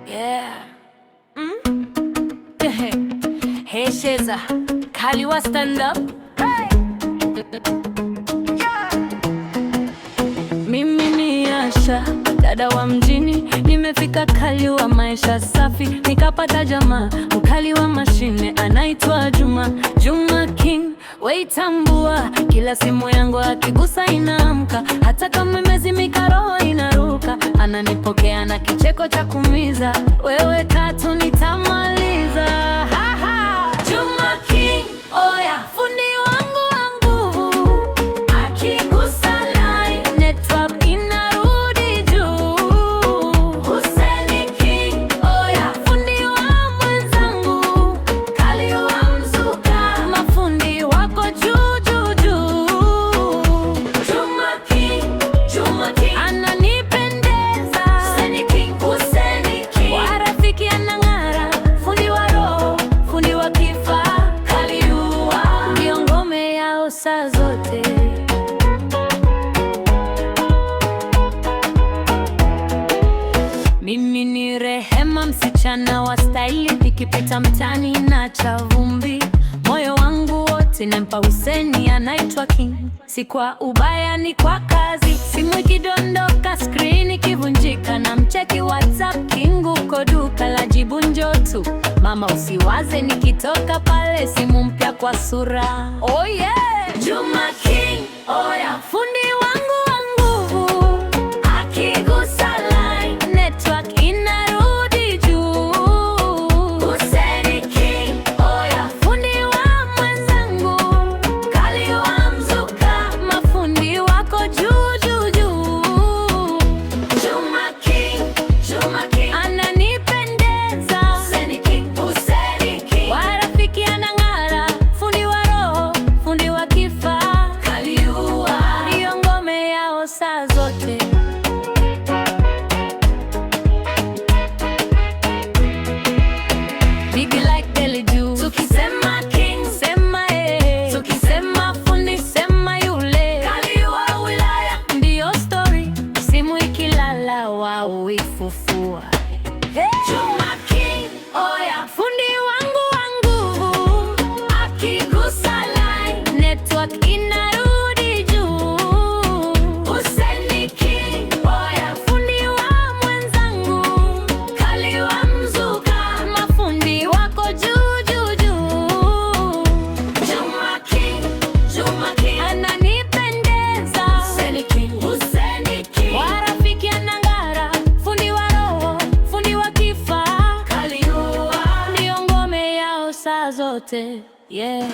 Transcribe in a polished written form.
Yeah. Hey Sheza, Kaliwa stand up. Hey. Yeah. Mimi ni Asha, dada wa mjini, nimefika Kaliwa, maisha safi, nikapata jamaa mkali wa mashine anaitwa Juma. Juma King, weitambua, kila simu yangu akigusa inaamka, hata kama imezimika roho inaruka, ananipokea na kicheko cha kumiza, wewe tatu nitamaliza. Ha ha. Juma King, oya, fundi wangu wa nguvu, akigusa line network inarudi juu. Hussein King, oya, fundi wa mwenzangu, Kaliwa mzuka, mafundi wako juu juu juu. Juma King, ananipendeza. Hussein King, wa rafiki anang'ara, fundi wa roho, fundi wa kifaa, Kaliwa ndio ngome yao saa zote. Mimi ni Rehema, msichana wa staili, nikipita mtani na chavumbi, moyo wangu wote nampa Hussein, anaitwa King. Si kwa ubaya, ni kwa kazi, simu ikidondoka, screen ikivunjika, na mcheki WhatsApp, King uko duka la jibu njoo tu. Mama usiwaze, nikitoka pale simu mpya kwa sura. Oh yeah! Juma King, oya, fundi wangu wa nguvu, akigusa line network inarudi juu. Hussein King, oya, fundi wa mwenzangu, Kaliwa mzuka, mafundi wako juu juu juu. Juma King, ananipendeza. Hussein King, wa rafiki anang'ara, fundi wa roho, fundi wa kifaa, Kaliwa ndio ngome yao saa zote. Big like Dele Juu, tukisema King sema tukisema fundi sema yule, Kaliwa wilaya ndio story, simu ikilala wao huifufua. Juma King, oya, fundi wangu wa nguvu, akigusa line network inarudi juu. Hussein King, oya, fundi wa mwenzangu, Kaliwa mzuka, mafundi wako juu juu juu. Juma King, ananipendeza. Hussein King, wa rafiki anang'ara, fundi wa roho, fundi wa kifaa, Kaliwa ndio ngome yao saa zote. Yeah.